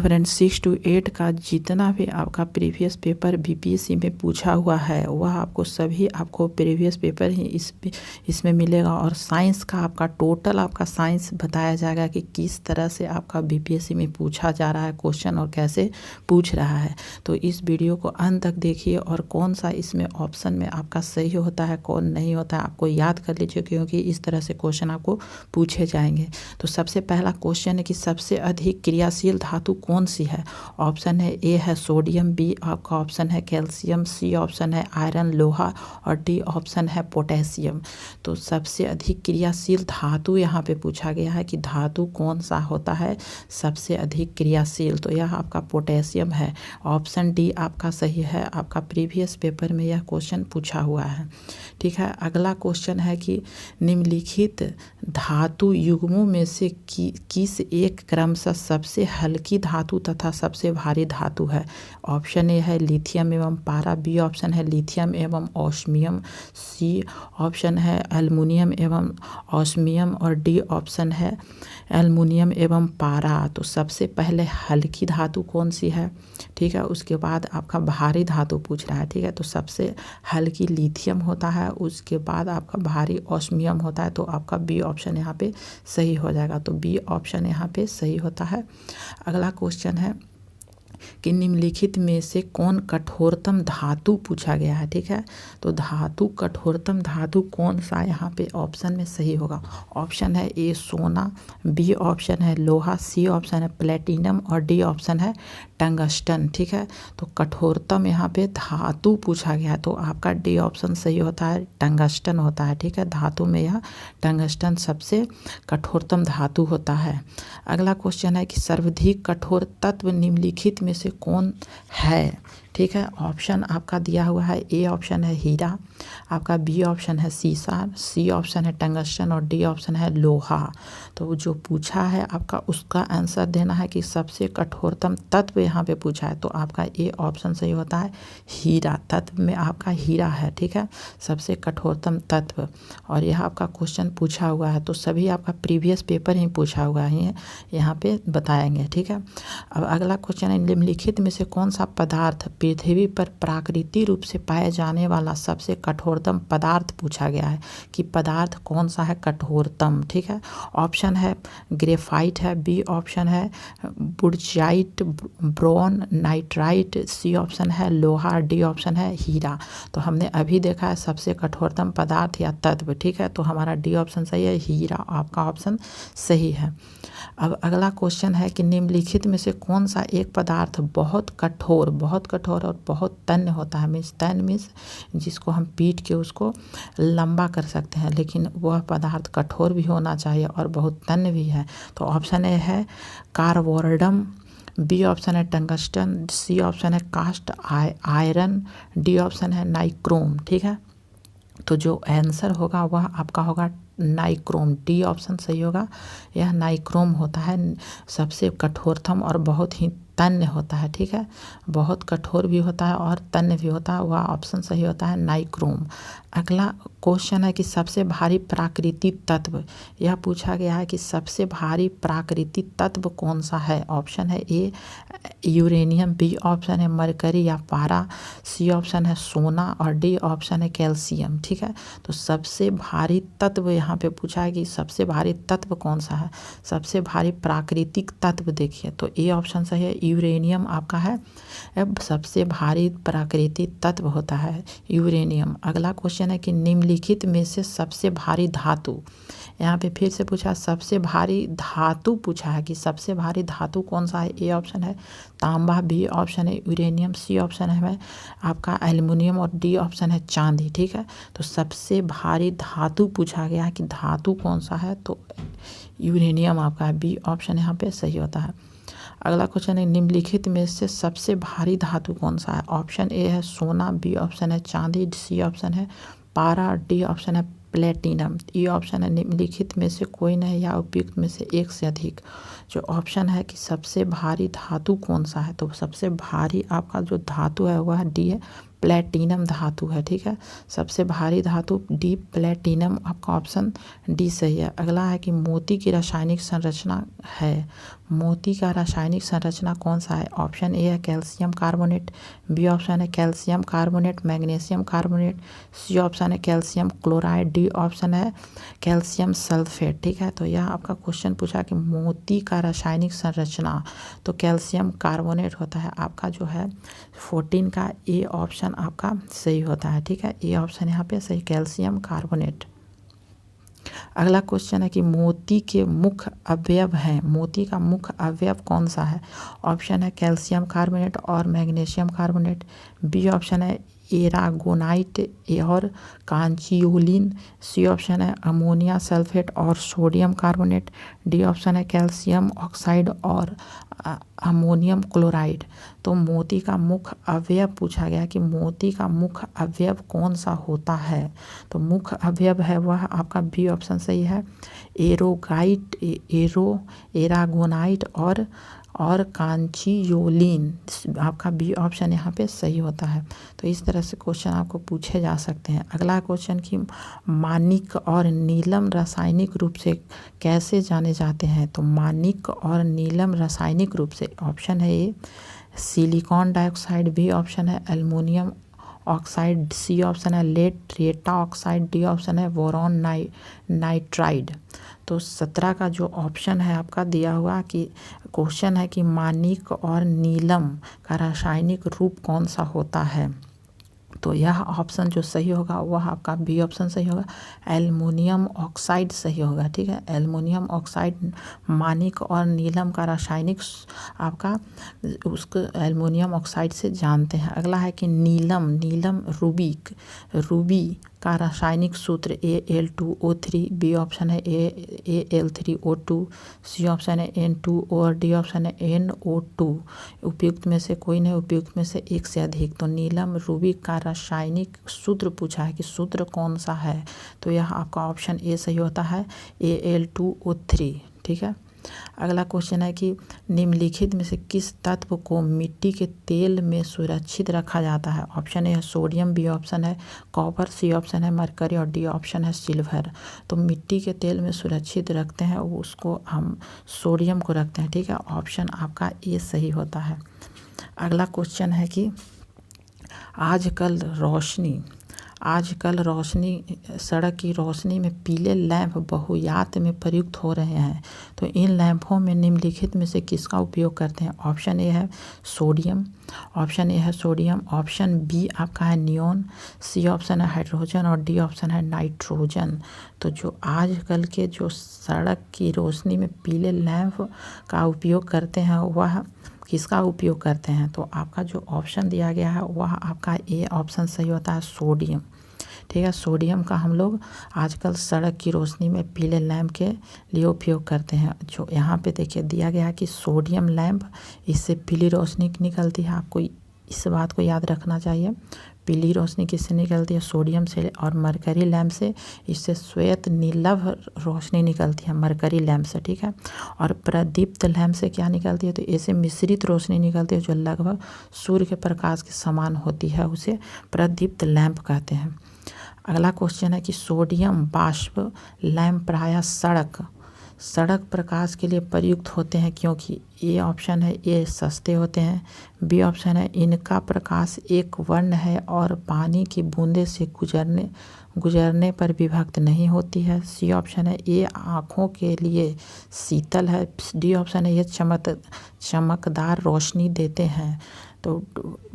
Friend 6 to 8 का जितना भी आपका प्रीवियस पेपर बीपीएससी में पूछा हुआ है वह आपको सभी आपको प्रीवियस पेपर ही इसमें मिलेगा। और साइंस का आपका टोटल आपका साइंस बताया जाएगा कि किस तरह से आपका बीपीएससी में पूछा जा रहा है क्वेश्चन और कैसे पूछ रहा है। तो इस वीडियो को अंत तक देखिए और कौन सा इसमें ऑप्शन में आपका सही होता है कौन नहीं होता है आपको याद कर लीजिए, क्योंकि इस तरह से क्वेश्चन आपको पूछे जाएंगे। तो सबसे पहला क्वेश्चन है कि सबसे अधिक क्रियाशील धातु कौन सी है। ऑप्शन है ए है सोडियम, बी आपका ऑप्शन है कैल्शियम, सी ऑप्शन है आयरन लोहा और डी ऑप्शन है पोटेशियम। तो सबसे अधिक क्रियाशील धातु यहाँ पे पूछा गया है कि धातु कौन सा होता है सबसे अधिक क्रियाशील, तो यह आपका पोटेशियम है। ऑप्शन डी आपका सही है, आपका प्रीवियस पेपर में यह क्वेश्चन पूछा हुआ है। ठीक है, अगला क्वेश्चन है कि निम्नलिखित धातु युग्मों में से किस एक क्रमशः सबसे हल्की धातु तथा सबसे भारी धातु है। ऑप्शन ए है लिथियम एवं पारा, बी ऑप्शन है लिथियम एवं ऑस्मियम, सी ऑप्शन है एल्युमिनियम एवं ऑस्मियम और डी ऑप्शन है एल्युमिनियम एवं पारा। तो सबसे पहले हल्की धातु कौन सी है, ठीक है, उसके बाद आपका भारी धातु पूछ रहा है। ठीक है, तो सबसे हल्की लिथियम होता है, उसके बाद आपका भारी ऑस्मियम होता है, तो आपका बी ऑप्शन यहाँ पे सही हो जाएगा। तो बी ऑप्शन यहाँ पे सही होता है। अगला क्वेश्चन है कि निम्नलिखित में से कौन कठोरतम धातु पूछा गया है। ठीक है, तो धातु कठोरतम धातु कौन सा यहाँ पे ऑप्शन में सही होगा। ऑप्शन है ए सोना, बी ऑप्शन है लोहा, सी ऑप्शन है प्लेटिनम और डी ऑप्शन है टंगस्टन। ठीक है, तो कठोरतम यहाँ पे धातु पूछा गया तो आपका डी ऑप्शन सही होता है, टंगस्टन होता है। ठीक है, धातु में यह टंगस्टन सबसे कठोरतम धातु होता है। अगला क्वेश्चन है कि सर्वाधिक कठोर तत्व निम्नलिखित में से कौन है। ठीक है, ऑप्शन आपका दिया हुआ है, ए ऑप्शन है हीरा, आपका बी ऑप्शन है सीसा, सी ऑप्शन है टंगस्टन और डी ऑप्शन है लोहा। तो जो पूछा है आपका उसका आंसर देना है कि सबसे कठोरतम तत्व यहाँ पे पूछा है तो आपका ए ऑप्शन सही होता है, हीरा। तत्व में आपका हीरा है। ठीक है, सबसे कठोरतम तत्व, और यह आपका क्वेश्चन पूछा हुआ है तो सभी आपका प्रीवियस पेपर ही पूछा हुआ है यहाँ पे बताएंगे। ठीक है, अब अगला क्वेश्चन है निम्नलिखित में से कौन सा पदार्थ पृथ्वी पर प्राकृतिक रूप से पाए जाने वाला सबसे कठोरतम पदार्थ पूछा गया है कि पदार्थ कौन सा है कठोरतम। ठीक है, ऑप्शन है ग्रेफाइट है, बी ऑप्शन है बुर्जाइट, ब्रोन, नाइट्राइट, सी ऑप्शन है लोहा, डी ऑप्शन है हीरा। तो हमने अभी देखा है सबसे कठोरतम पदार्थ या तत्व। ठीक है, तो हमारा डी ऑप्शन सही है, हीरा आपका ऑप्शन सही है। अब अगला क्वेश्चन है कि निम्नलिखित में से कौन सा एक पदार्थ बहुत कठोर और बहुत तन्य होता है। मीन्स तन्य मीन्स जिसको हम पीट के उसको लंबा कर सकते हैं, लेकिन वह पदार्थ कठोर भी होना चाहिए और बहुत तन्य भी है। तो ऑप्शन ए है कार्बोरडम, बी ऑप्शन है टंगस्टन, सी ऑप्शन है कास्ट आयरन, डी ऑप्शन है नाइक्रोम। ठीक है, तो जो आंसर होगा वह आपका होगा नाइक्रोम, डी ऑप्शन सही होगा, यह नाइक्रोम होता है, सबसे कठोरतम और बहुत ही तन्य होता है। ठीक है, बहुत कठोर भी होता है और तन्य भी होता है, वह ऑप्शन सही होता है नाइक्रोम। अगला क्वेश्चन है कि सबसे भारी प्राकृतिक तत्व, यह पूछा गया है कि सबसे भारी प्राकृतिक तत्व कौन सा है। ऑप्शन है ए यूरेनियम, बी ऑप्शन है मरकरी या पारा, सी ऑप्शन है सोना और डी ऑप्शन है कैल्शियम। ठीक है, तो सबसे भारी तत्व यहाँ पे पूछा है कि सबसे भारी तत्व कौन सा है, सबसे भारी प्राकृतिक तत्व देखिए तो ए ऑप्शन सही है, यूरेनियम आपका है अब सबसे भारी प्राकृतिक तत्व होता है यूरेनियम। अगला क्वेश्चन है कि निम्नलिखित में से सबसे भारी धातु, यहाँ पे फिर से पूछा सबसे भारी धातु पूछा है कि सबसे भारी धातु कौन सा है। ए ऑप्शन है तांबा, बी ऑप्शन है यूरेनियम, सी ऑप्शन है आपका एल्युमिनियम और डी ऑप्शन है चांदी। ठीक है, तो सबसे भारी धातु पूछा गया है कि धातु कौन सा है तो यूरेनियम आपका है, बी ऑप्शन यहाँ पे सही होता है। अगला क्वेश्चन है निम्नलिखित में से सबसे भारी धातु कौन सा है। ऑप्शन ए है सोना, बी ऑप्शन है चांदी, सी ऑप्शन है पारा, डी ऑप्शन है प्लेटिनम। ई ऑप्शन है निम्नलिखित में से कोई नहीं या उपयुक्त में से एक से अधिक। जो ऑप्शन है कि सबसे भारी धातु कौन सा है तो सबसे भारी आपका जो धातु है वह डी है प्लेटिनम धातु है, ठीक है। सबसे भारी धातु डी प्लेटिनम, आपका ऑप्शन डी सही है। अगला है कि मोती की रासायनिक संरचना है, मोती का रासायनिक संरचना कौन सा है? ऑप्शन ए है कैल्शियम कार्बोनेट, बी ऑप्शन है calcium carbonate magnesium carbonate, C option है कैल्शियम क्लोराइड, डी ऑप्शन है कैल्शियम सल्फेट, ठीक है। तो यह आपका क्वेश्चन पूछा कि मोती का रासायनिक संरचना, तो कैल्शियम कार्बोनेट होता है। आपका जो है 14 का ए ऑप्शन आपका सही होता है, ठीक है। ए ऑप्शन यहाँ पे सही, कैल्शियम कार्बोनेट। अगला क्वेश्चन है कि मोती के मुख्य अवयव हैं, मोती का मुख्य अवयव कौन सा है? ऑप्शन है कैल्शियम कार्बोनेट और मैग्नीशियम कार्बोनेट, बी ऑप्शन है एरागोनाइट और कांचियोलिन, सी ऑप्शन है अमोनिया सल्फेट और सोडियम कार्बोनेट, डी ऑप्शन है कैल्शियम ऑक्साइड और अमोनियम क्लोराइड। तो मोती का मुख्य अवयव पूछा गया कि मोती का मुख्य अवयव कौन सा होता है? तो मुख्य अवयव है वह आपका बी ऑप्शन सही है, एरागोनाइट और कांचियोलिन, आपका बी ऑप्शन यहाँ पे सही होता है। तो इस तरह से क्वेश्चन आपको पूछे जा सकते हैं। अगला क्वेश्चन कि माणिक और नीलम रासायनिक रूप से कैसे जाने जाते हैं? तो माणिक और नीलम रासायनिक रूप से, ऑप्शन है A silicon dioxide, B option है एल्युमिनियम ऑक्साइड, सी ऑप्शन है लेड रेटा ऑक्साइड, डी ऑप्शन है बोरॉन नाइट्राइड। तो 17 का जो ऑप्शन है आपका दिया हुआ कि क्वेश्चन है कि माणिक और नीलम का रासायनिक रूप कौन सा होता है? तो यह ऑप्शन जो सही होगा वह आपका बी ऑप्शन सही होगा, एल्युमिनियम ऑक्साइड सही होगा, ठीक है। एल्युमिनियम ऑक्साइड माणिक और नीलम का रासायनिक आपका उसको एल्युमिनियम ऑक्साइड से जानते हैं। अगला है कि नीलम रूबी का रासायनिक सूत्र Al2O3, बी ऑप्शन है Al3O2, सी ऑप्शन है N2 और डी ऑप्शन है NO2। उपयुक्त में से कोई नहीं, उपयुक्त में से एक से अधिक। तो नीलम रूबी का रासायनिक सूत्र पूछा है कि सूत्र कौन सा है? तो यह आपका ऑप्शन ए सही होता है, Al2O3, ठीक है। अगला क्वेश्चन है कि निम्नलिखित में से किस तत्व को मिट्टी के तेल में सुरक्षित रखा जाता है? ऑप्शन ए है सोडियम, बी ऑप्शन है कॉपर, सी ऑप्शन है मरकरी और डी ऑप्शन है सिल्वर। तो मिट्टी के तेल में सुरक्षित रखते हैं उसको हम सोडियम को रखते हैं, ठीक है। ऑप्शन आपका ए सही होता है। अगला क्वेश्चन है कि आजकल रोशनी सड़क की रोशनी में पीले लैंप बहुयात में प्रयुक्त हो रहे हैं। तो इन लैंपों में निम्नलिखित में से किसका उपयोग करते हैं? ऑप्शन ए है सोडियम, ऑप्शन बी आपका है नियॉन, सी ऑप्शन है हाइड्रोजन और डी ऑप्शन है नाइट्रोजन। तो जो आजकल के जो सड़क की रोशनी में पीले लैंप का उपयोग करते हैं वह किसका उपयोग करते हैं? तो आपका जो ऑप्शन दिया गया है वह आपका ए ऑप्शन सही होता है, सोडियम, ठीक है। सोडियम का हम लोग आजकल सड़क की रोशनी में पीले लैंप के लिए उपयोग करते हैं। जो यहाँ पे देखिए दिया गया है कि सोडियम लैंप, इससे पीली रोशनी निकलती है। आपको इस बात को याद रखना चाहिए। पीली रोशनी किससे निकलती है? सोडियम से। और मरकरी लैंप से, इससे श्वेत नीलव रोशनी निकलती है मरकरी लैंप से, ठीक है। और प्रदीप्त लैंप से क्या निकलती है? तो ऐसे मिश्रित रोशनी निकलती है जो लगभग सूर्य के प्रकाश के समान होती है, उसे प्रदीप्त लैंप कहते हैं। अगला क्वेश्चन है कि सोडियम बाष्प लैंप प्रायः सड़क प्रकाश के लिए प्रयुक्त होते हैं क्योंकि ए ऑप्शन है ए सस्ते होते हैं, बी ऑप्शन है इनका प्रकाश एक वर्ण है और पानी की बूंदे से गुजरने पर विभक्त नहीं होती है, सी ऑप्शन है ये आँखों के लिए शीतल है, डी ऑप्शन है ये चमकदार रोशनी देते हैं। तो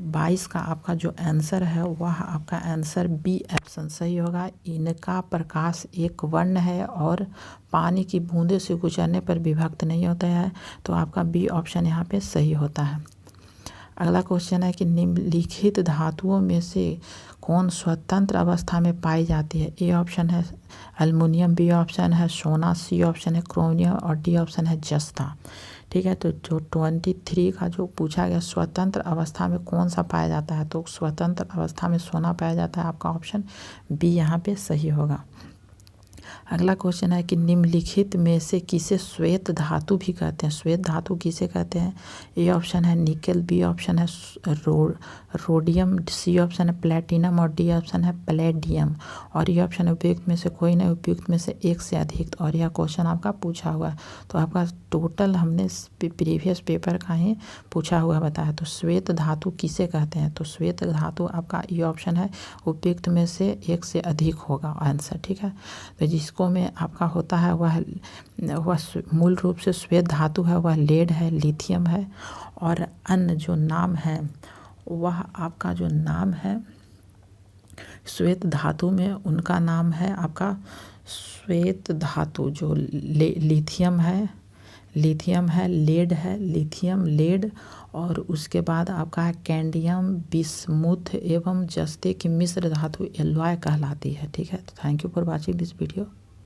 22 का आपका जो आंसर है वह आपका आंसर बी ऑप्शन सही होगा। इनका प्रकाश एक वर्ण है और पानी की बूंदे से गुजरने पर विभक्त नहीं होता है, तो आपका बी ऑप्शन यहाँ पे सही होता है। अगला क्वेश्चन है कि निम्नलिखित धातुओं में से कौन स्वतंत्र अवस्था में पाई जाती है? ए ऑप्शन है एल्युमिनियम, बी ऑप्शन है सोना, सी ऑप्शन है क्रोमियम और डी ऑप्शन है जस्ता, ठीक है। तो जो 23 का जो पूछा गया स्वतंत्र अवस्था में कौन सा पाया जाता है, तो स्वतंत्र अवस्था में सोना पाया जाता है। आपका ऑप्शन बी यहाँ पे सही होगा। अगला क्वेश्चन है कि निम्नलिखित में से किसे श्वेत धातु भी कहते हैं। श्वेत धातु किसे कहते हैं? ए ऑप्शन है निकेल, बी ऑप्शन है रोडियम, सी ऑप्शन है प्लेटिनम और डी ऑप्शन है पैलेडियम। और ये ऑप्शन उपयुक्त में से कोई नहीं, उपयुक्त में से एक से अधिक। और यह क्वेश्चन आपका पूछा हुआ है, तो आपका टोटल हमने प्रीवियस पेपर का ही पूछा हुआ बताया। तो श्वेत धातु किसे कहते हैं? तो श्वेत धातु आपका ये ऑप्शन है, उपयुक्त में से एक से अधिक होगा आंसर, ठीक है। तो जिसको में आपका होता है वह मूल रूप से श्वेत धातु है वह लेड है, लिथियम है। और अन्य जो नाम है वह आपका जो नाम है श्वेत धातु में उनका नाम है आपका श्वेत धातु जो लिथियम है, लेड है, लिथियम लेड। और उसके बाद आपका है कैंडियम, बिस्मुथ एवं जस्ते की मिश्र धातु एलॉय कहलाती है, ठीक है। तो thank you for watching this video.